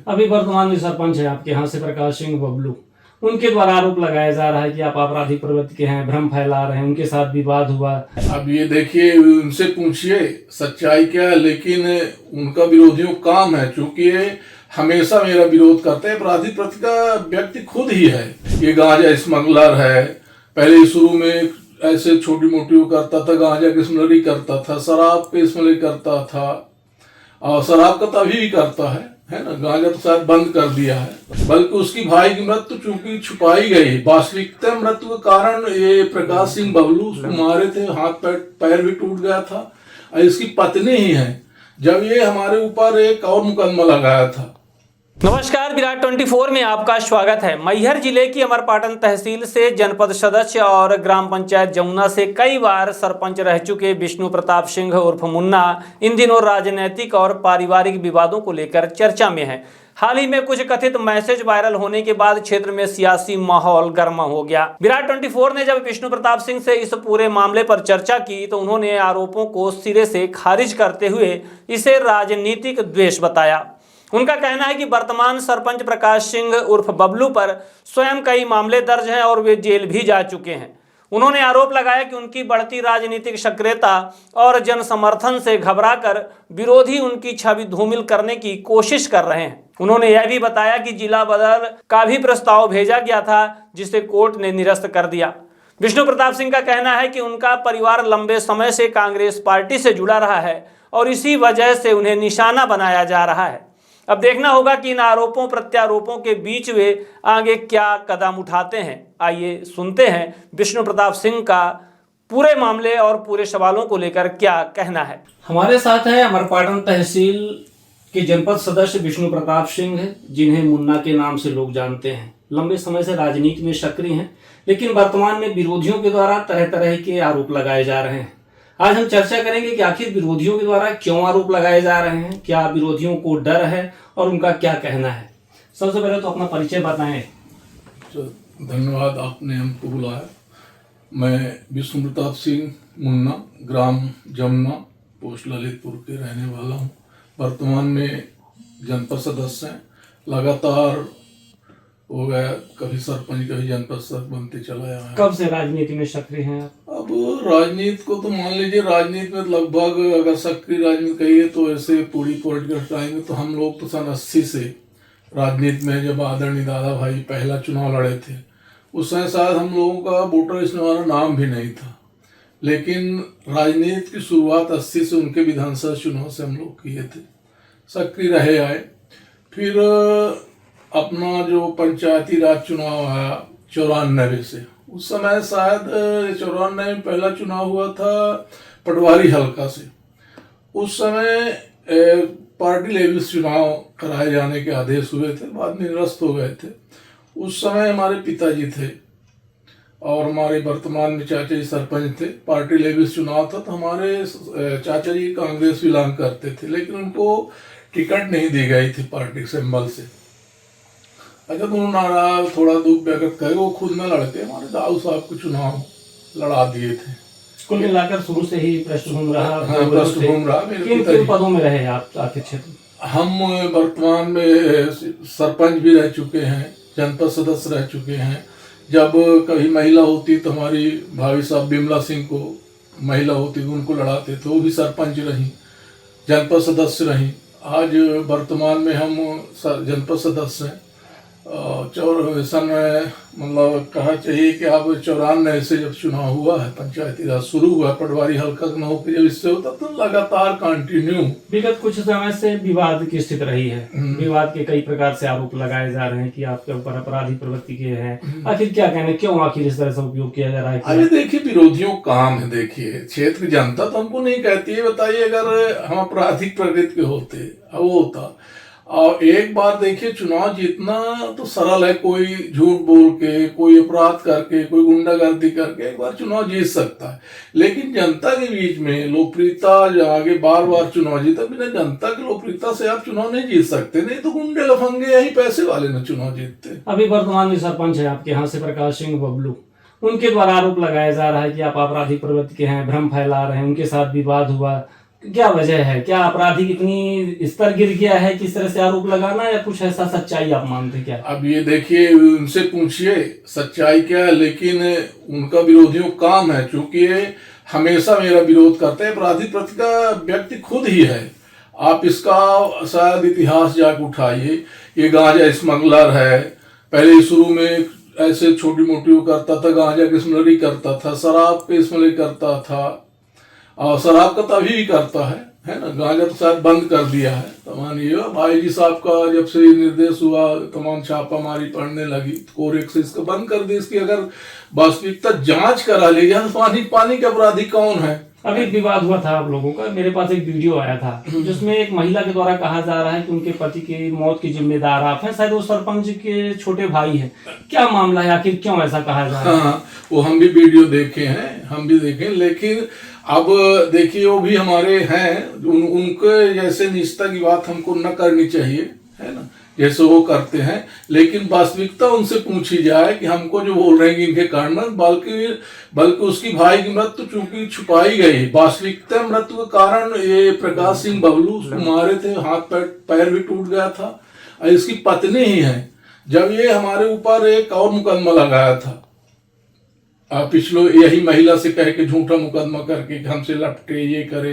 अभी वर्तमान में सरपंच है आपके यहाँ से प्रकाश सिंह बबलू, उनके द्वारा आरोप लगाया जा रहा है कि आप आपराधिक प्रवृत्ति के हैं, भ्रम फैला रहे हैं, उनके साथ विवाद हुआ। अब ये देखिए, उनसे पूछिए सच्चाई क्या है, लेकिन उनका विरोधियों काम है, क्योंकि ये हमेशा मेरा विरोध करते हैं। आपराधिक प्रवृत्ति का व्यक्ति खुद ही है। ये गांजा स्मगलर है। पहले शुरू में ऐसे छोटी मोटी वो करता था, गांजा की स्मगलरी करता था, शराब की स्मगलरी करता था, और शराब का तो अभी भी करता है ना। गांजा तो शायद बंद कर दिया है। बल्कि उसकी भाई की मृत्यु चूंकि छुपाई गई, वास्तविकता मृत्यु के कारण ये प्रकाश सिंह बबलू उसको मारे थे, हाथ पैर भी टूट गया था। और इसकी पत्नी ही है जब ये हमारे ऊपर एक और मुकदमा लगाया था। नमस्कार, विराट 24 में आपका स्वागत है। मैहर जिले की अमरपाटन तहसील से जनपद सदस्य और ग्राम पंचायत जमुना से कई बार सरपंच रह चुके विष्णु प्रताप सिंह उर्फ मुन्ना इन दिनों राजनीतिक और पारिवारिक विवादों को लेकर चर्चा में है। हाल ही में कुछ कथित मैसेज वायरल होने के बाद क्षेत्र में सियासी माहौल गर्म हो गया। विराट 24 ने जब विष्णु प्रताप सिंह से इस पूरे मामले पर चर्चा की तो उन्होंने आरोपों को सिरे से खारिज करते हुए इसे राजनीतिक द्वेष बताया। उनका कहना है कि वर्तमान सरपंच प्रकाश सिंह उर्फ बबलू पर स्वयं कई मामले दर्ज हैं और वे जेल भी जा चुके हैं। उन्होंने आरोप लगाया कि उनकी बढ़ती राजनीतिक सक्रियता और जन समर्थन से घबराकर विरोधी उनकी छवि धूमिल करने की कोशिश कर रहे हैं। उन्होंने यह भी बताया कि जिला बदल का भी प्रस्ताव भेजा गया था, जिसे कोर्ट ने निरस्त कर दिया। विष्णु प्रताप सिंह का कहना है कि उनका परिवार लंबे समय से कांग्रेस पार्टी से जुड़ा रहा है और इसी वजह से उन्हें निशाना बनाया जा रहा है। अब देखना होगा कि इन आरोपों प्रत्यारोपों के बीच वे आगे क्या कदम उठाते हैं। आइए सुनते हैं विष्णु प्रताप सिंह का पूरे मामले और पूरे सवालों को लेकर क्या कहना है। हमारे साथ है अमरपाटन तहसील के जनपद सदस्य विष्णु प्रताप सिंह, जिन्हें मुन्ना के नाम से लोग जानते हैं। लंबे समय से राजनीति में सक्रिय हैं, लेकिन वर्तमान में विरोधियों के द्वारा तरह तरह के आरोप लगाए जा रहे हैं। आज हम चर्चा करेंगे कि आखिर विरोधियों के द्वारा क्यों आरोप लगाए जा रहे हैं, क्या विरोधियों को डर है और उनका क्या कहना है। सबसे पहले तो अपना परिचय बताएं। धन्यवाद, आपने हमको बुलाया। मैं विष्णु प्रताप सिंह मुन्ना, ग्राम जमुना, पोस्ट ललितपुर के रहने वाला हूँ। वर्तमान में जनपद सदस्य हैं। लगातार हो गया, कभी सरपंच कभी जनपद सदस्य बनते चला आया। कब से राजनीति में सक्रिय हैं आप? अब राजनीति को तो मान लीजिए, राजनीति में लगभग अगर सक्रिय राजनीति कहिए तो ऐसे पूरी पॉलिटिकल टाइम तो हम लोग तो सन 80 से राजनीति में, जब आदरणीय दादा भाई पहला चुनाव लड़े थे उस समय शायद हम लोगों का वोटर लिस्ट में हमारा नाम भी नहीं था, लेकिन राजनीति की शुरुआत 80 से उनके विधानसभा चुनाव से हम लोग किए थे, सक्रिय रहे आए। फिर अपना जो पंचायती राज चुनाव आया 94 से, उस समय शायद 94 में पहला चुनाव हुआ था पटवारी हल्का से। उस समय पार्टी लेवल चुनाव कराए जाने के आदेश हुए थे, बाद में निरस्त हो गए थे। उस समय हमारे पिताजी थे और हमारे वर्तमान में चाचा जी सरपंच थे। पार्टी लेवल चुनाव था तो हमारे चाचा जी कांग्रेस बिलोंग करते थे, लेकिन उनको टिकट नहीं दी गई थी पार्टी सिंबल से। अच्छा, तो उन्होंने थोड़ा दुख व्यक्त करे, वो खुद न लड़के हमारे दाऊ साहब को चुनाव लड़ा दिए थे। कुल मिलाकर शुरू से ही पृष्ठभूमि रहा। हाँ, पृष्ठभूमि रहा। किन पदों में रहे आप आपके क्षेत्र? हम वर्तमान में सरपंच भी रह चुके हैं, जनपद सदस्य रह चुके हैं। जब कभी महिला होती तो हमारी भाभी साहब बिमला सिंह को महिला होती तो उनको लड़ाते थे, वो भी सरपंच रही, जनपद सदस्य रही। आज वर्तमान में हम जनपद सदस्य हैं। सन मतलब कहा चाहिए कि अब 94 से जब चुनाव हुआ है, पंचायती राज शुरू हुआ, पटवारी हल्का चुनाव के जब इससे होता तो लगातार कंटिन्यू विगत कुछ समय से विवाद की स्थिति रही है। विवाद के कई प्रकार से आरोप लगाए जा रहे हैं कि आपके ऊपर आपराधिक प्रवृत्ति के हैं। आखिर क्या कहने, क्यों आखिर इस तरह से उपयोग किया जा रहा है? अरे देखिए, विरोधियों काम है। देखिए, क्षेत्र की जनता तो हमको नहीं कहती है, बताइए अगर हम आपराधिक प्रवृत्ति के होते वो होता। और एक बार देखिए, चुनाव जीतना तो सरल है। कोई झूठ बोल के, कोई अपराध करके, कोई गुंडागर्दी करके एक बार चुनाव जीत सकता है, लेकिन जनता के बीच में लोकप्रियता आगे बार बार चुनाव जीता, बिना जनता की लोकप्रियता से आप चुनाव नहीं जीत सकते। नहीं तो गुंडे लफंगे यही पैसे वाले ना चुनाव जीतते। अभी वर्तमान में सरपंच है आपके यहाँ से प्रकाश सिंह बबलू, उनके द्वारा आरोप लगाया जा रहा है कि आप आपराधिक प्रवृत्ति के हैं, भ्रम फैला रहे हैं, उनके साथ विवाद हुआ, क्या वजह है, क्या आपराधिक इतनी स्तर गिर गया है कि इस तरह से आरोप लगाना, या कुछ ऐसा सच्चाई आप मानते क्या? अब ये देखिए, उनसे पूछिए सच्चाई क्या है, लेकिन उनका विरोधियों काम है, क्योंकि ये हमेशा मेरा विरोध करते हैं। अपराधी प्रति का व्यक्ति खुद ही है। आप इसका शायद इतिहास जाके उठाइए, ये गांजा स्मगलर है। पहले शुरू में ऐसे छोटी मोटी वो करता था, गांजा की स्मगलरी करता था, शराब की स्मगलरी करता था, और शराब का तो अभी भी करता है ना। गांजा तो शायद बंद कर दिया है। तो मानिए भाई जी साहब का जब से निर्देश हुआ, तमाम छापामारी पड़ने लगी, तो कोरेक से इसको बंद कर दी। इसकी अगर वास्तविकता जांच करा ली जाए तो पानी के अपराधी कौन है? अभी एक विवाद हुआ था आप लोगों का, मेरे पास एक वीडियो आया था जिसमें एक महिला के द्वारा कहा जा रहा है कि उनके पति की मौत की जिम्मेदार आप हैं, शायद वो सरपंच के छोटे भाई हैं। क्या मामला है, आखिर क्यों ऐसा कहा जा रहा है? हाँ, वो हम भी वीडियो देखे हैं, हम भी देखे, लेकिन अब देखिए वो भी हमारे हैं, उनके जैसे निष्ठा की बात हमको न करनी चाहिए, है ना, जैसे वो करते हैं। लेकिन वास्तविकता उनसे पूछी जाए कि हमको जो बोल रहे हैं कि इनके कारण, बल्कि उसकी भाई की मृत्यु चूंकि छुपाई गई, वास्तविकता मृत्यु का कारण ये प्रकाश सिंह बबलू उसको मारे थे, हाथ पैर भी टूट गया था, और इसकी पत्नी ही है। जब ये हमारे ऊपर एक और मुकदमा लगाया था, पिछलो यही महिला से कह के झूठा मुकदमा करके हमसे लपटे, ये करे,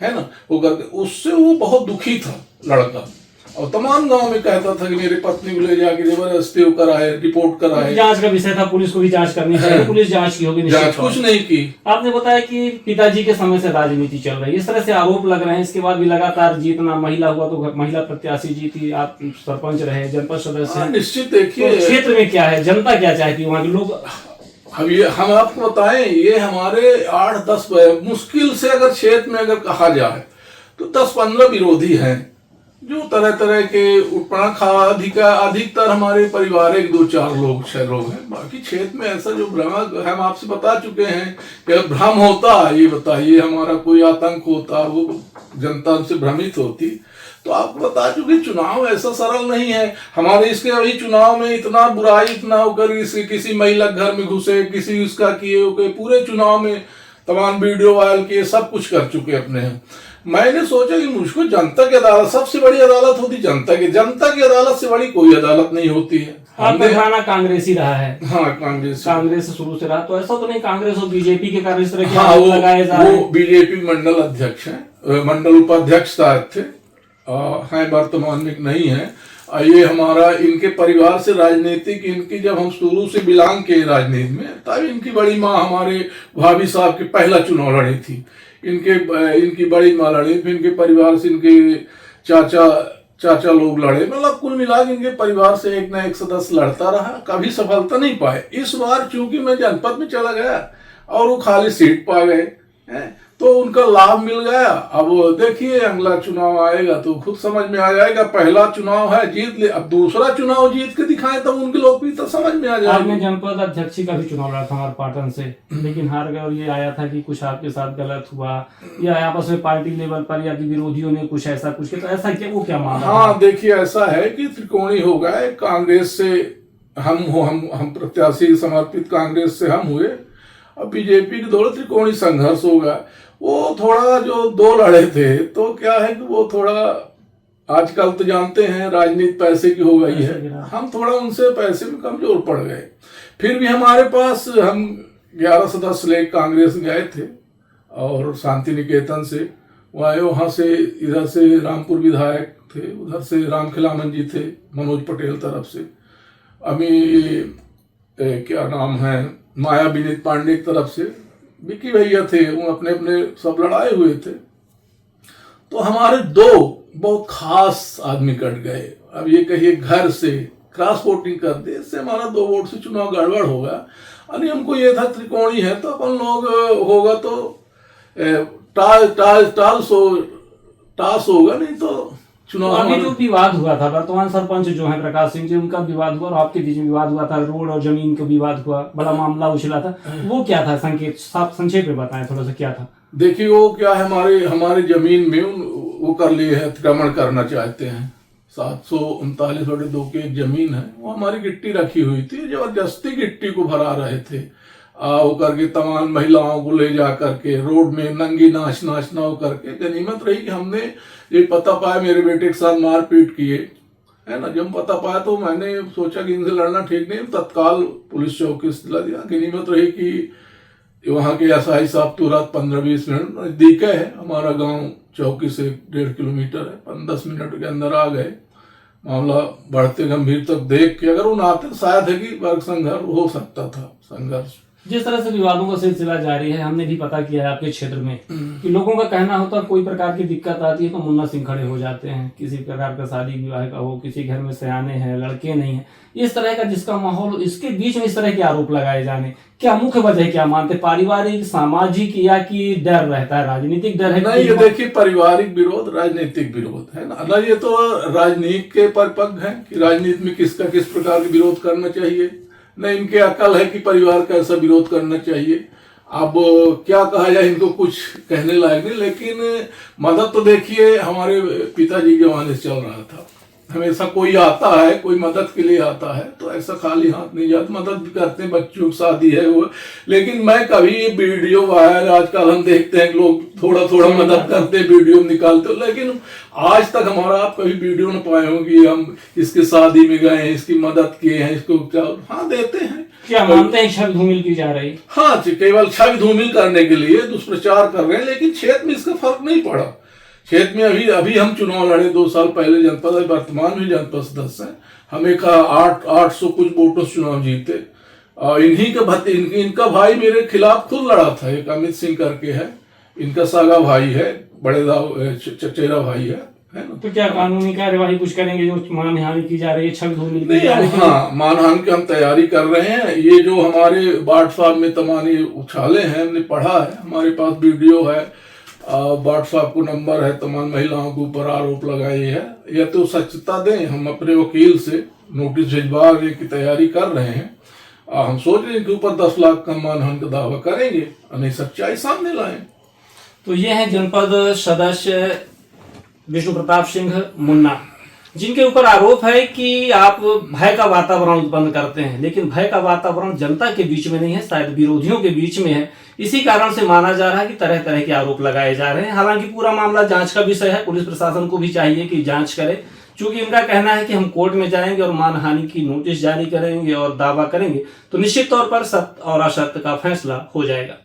है ना, वो करके, उससे वो बहुत दुखी था लड़का, और तमाम गांव में कहता था कि मेरे पत्नी को ले जाके जबरदस्ती कराए, रिपोर्ट कराए। जांच का विषय था, पुलिस को भी जांच करनी चाहिए, पुलिस जांच की होगी, जांच कुछ नहीं की। आपने बताया कि पिताजी के समय से राजनीति चल रही है, इस तरह से आरोप लग रहे हैं। इसके बाद भी लगातार जीतना, महिला हुआ तो महिला प्रत्याशी जीती, आप सरपंच रहे, जनपद सदस्य। निश्चित देखिए, क्षेत्र में क्या है, जनता क्या चाहती है, वहाँ के लोग। अब ये हम आपको बताएं, ये हमारे 8-10 मुश्किल से अगर क्षेत्र में अगर कहा जाए तो 10-15 विरोधी हैं, जो तरह तरह के उत्पन्न अधिकतर हमारे परिवार 1-2-4 लोग 6 लोग हैं। बाकी क्षेत्र में ऐसा जो भ्रम, हम आपसे बता चुके हैं कि भ्रम होता, ये बताइए हमारा कोई आतंक होता, वो जनता से भ्रमित होती, तो आपको बता चुके चुनाव ऐसा सरल नहीं है हमारे। इसके अभी चुनाव में इतना बुराई, इतना होकर किसी महिला घर में घुसे, किसी उसका किए, पूरे चुनाव में तमाम वीडियो वायरल किए, सब कुछ कर चुके अपने हैं। मैंने सोचा कि मुझको जनता की अदालत, सबसे बड़ी अदालत होती जनता की अदालत से बड़ी कोई अदालत नहीं होती है। आपका घराना कांग्रेसी रहा है? हाँ, कांग्रेस शुरू से रहा। तो ऐसा तो नहीं कांग्रेस और बीजेपी के कारण इस तरह के हाँ, लगाए जा रहे हैं? वो बीजेपी मंडल अध्यक्ष है, मंडल उपाध्यक्ष थे, हैं, वर्तमान में नहीं है। ये हमारा इनके परिवार से राजनीतिक, इनकी जब हम शुरू से बिलोंग किए राजनीति में, तब इनकी बड़ी माँ हमारे भाभी साहब के पहला चुनाव लड़ी थी, इनकी बड़ी माँ लड़ी, फिर इनके परिवार से इनके चाचा लोग लड़े। मतलब कुल मिला के इनके परिवार से एक ना एक सदस्य लड़ता रहा, कभी सफलता नहीं पाए। इस बार चूंकि मैं जनपद में चला गया और वो खाली सीट पा गए हैं, तो उनका लाभ मिल गया। अब देखिए अगला चुनाव आएगा तो खुद समझ में आ जाएगा। पहला चुनाव है, जीत ले, अब दूसरा चुनाव जीत के दिखाए तब उनके लोकप्रियता समझ में आ जाएगी। आपने जनपद अध्यक्ष का भी चुनाव लड़ा था हमारे पाटन से, लेकिन हार गए, और ये आया था कि कुछ आपके साथ गलत हुआ, या आपस में पार्टी लेवल पर या विरोधियों ने कुछ ऐसा कुछ किया, तो ऐसा क्या, वो क्या मामला? हाँ, देखिए ऐसा है कि त्रिकोणी हो गए, कांग्रेस से हम प्रत्याशी समर्पित कांग्रेस से हम हुए, अब बीजेपी के दौरान त्रिकोणी संघर्ष होगा। वो थोड़ा जो 2 लड़े थे, तो क्या है कि वो थोड़ा, आजकल तो जानते हैं राजनीति पैसे की हो गई है, हम थोड़ा उनसे पैसे में कमजोर पड़ गए। फिर भी हमारे पास, हम 11 सदस्य लेकर कांग्रेस गए थे, और शांति निकेतन से वहाँ से, इधर से रामपुर विधायक थे, उधर से राम खिलामन जी थे मनोज पटेल तरफ से, अभी क्या नाम है, माया विनीत पांडे की तरफ से विकी भैया थे, वो अपने अपने सब लड़ाए हुए थे। तो हमारे 2 बहुत खास आदमी कट गए। अब ये कहिए घर से क्रॉस वोटिंग कर दे, इससे हमारा 2 वोट से चुनाव गड़बड़ होगा। अरे हमको ये था त्रिकोणी है तो अपन लोग होगा तो टास होगा, नहीं तो चुनाव। अभी जो विवाद हुआ था, वर्तमान सरपंच जो है प्रकाश सिंह जी, उनका विवाद हुआ और आपके बीच में विवाद हुआ था, रोड और जमीन का विवाद हुआ, बड़ा मामला उछला था, वो क्या था? संक्षेप में बताएं थोड़ा सा, क्या था? देखिए वो क्या है, हमारे जमीन में वो कर लिए है, अतिक्रमण करना चाहते हैं। 739/2 की एक जमीन है, वो हमारी गिट्टी रखी हुई थी, जबरदस्ती गिट्टी को भरा रहे थे। वो करके तमाम महिलाओं को ले जा करके रोड में नंगी नाचना हो करके। गनीमत रही कि हमने ये पता पाया मेरे बेटे के साथ मारपीट किए, है ना। जब पता पाया तो मैंने सोचा कि इनसे लड़ना ठीक नहीं, तत्काल पुलिस चौकी से दिला दिया। गनीमत रही कि वहाँ के एसआई साहब तुरंत 15-20 मिनट नजदीक है, हमारा गांव चौकी से 1.5 किलोमीटर है, 10 मिनट के अंदर आ गए। मामला बढ़ते गंभीर तक देख के अगर वो ना आते शायद है कि वर्ग संघर्ष हो सकता था, संघर्ष। जिस तरह से विवादों का सिलसिला जारी है, हमने भी पता किया है आपके क्षेत्र में कि लोगों का कहना होता है कोई प्रकार की दिक्कत आती है तो मुन्ना सिंह खड़े हो जाते हैं। किसी प्रकार का शादी विवाह का हो, किसी घर में सयाने हैं, लड़के नहीं है, इस तरह का जिसका माहौल, इसके बीच में इस तरह के आरोप लगाए जाने, क्या मुख्य वजह क्या मानते? पारिवारिक, सामाजिक या कि डर रहता है, राजनीतिक डर है? नहीं, ये देखिए पारिवारिक विरोध, राजनीतिक विरोध है ना। ये तो राजनीति के परिपक्व है कि राजनीति में किसका किस प्रकार का विरोध करना चाहिए। न इनके अकल है कि परिवार का ऐसा विरोध करना चाहिए। अब क्या कहा जाए, इनको कुछ कहने लायक नहीं। लेकिन मदद तो देखिए हमारे पिताजी के जमाने से चल रहा था। हमेशा कोई आता है, कोई मदद के लिए आता है तो ऐसा खाली हाथ नहीं जाता, मदद भी करते हैं। बच्चों की शादी है वो, लेकिन मैं कभी वीडियो वायरल आजकल हम देखते हैं लोग थोड़ा थोड़ा मदद करते हैं, वीडियो निकालते, लेकिन आज तक हमारा आप कभी वीडियो न पाए हो कि हम इसकी शादी में गए हैं, इसकी मदद किए हैं, इसको क्या। हाँ देते हैं। क्या मानते हैं छवि धूमिल की जा रही? हाँ, केवल छवि धूमिल करने के लिए दुष्प्रचार कर रहे हैं, लेकिन क्षेत्र में इसका फर्क नहीं पड़ा। क्षेत्र में अभी हम चुनाव लड़े 2 साल पहले, जनपद वर्तमान में जनपद सदस्य हैं। हमें 800 कुछ वोटों से चुनाव जीते। इनका भाई मेरे खिलाफ खुद लड़ा था, एक अमित सिंह करके है, इनका सागा भाई है, बड़े चचेरा भाई है ना। तो क्या कानूनी कार्यवाही कुछ करेंगे जो मानहानि की जा रही है छवि धूमिल की? हाँ, मानहानि की हम तैयारी कर रहे हैं। ये जो हमारे व्हाट्सएप में तमानी उछाले हैं, हमने पढ़ा है, हमारे पास वीडियो है, व्हाट्सएप को नंबर है, तमाम महिलाओं के ऊपर आरोप लगाए हैं। यह तो सच्चता दें, हम अपने वकील से नोटिस भिजवाने की तैयारी कर रहे हैं। हम सोच रहे हैं कि ऊपर 10 लाख का मानहानि का दावा करेंगे, नहीं सच्चाई सामने लाएं। तो ये है जनपद सदस्य विष्णु प्रताप सिंह मुन्ना, जिनके ऊपर आरोप है कि आप भय का वातावरण उत्पन्न करते हैं। लेकिन भय का वातावरण जनता के बीच में नहीं है, शायद विरोधियों के बीच में है। इसी कारण से माना जा रहा है कि तरह तरह के आरोप लगाए जा रहे हैं। हालांकि पूरा मामला जांच का विषय है, पुलिस प्रशासन को भी चाहिए कि जांच करे। चूंकि इनका कहना है कि हम कोर्ट में जाएंगे और मानहानि की नोटिस जारी करेंगे और दावा करेंगे, तो निश्चित तौर पर सत्य और असत्य का फैसला हो जाएगा।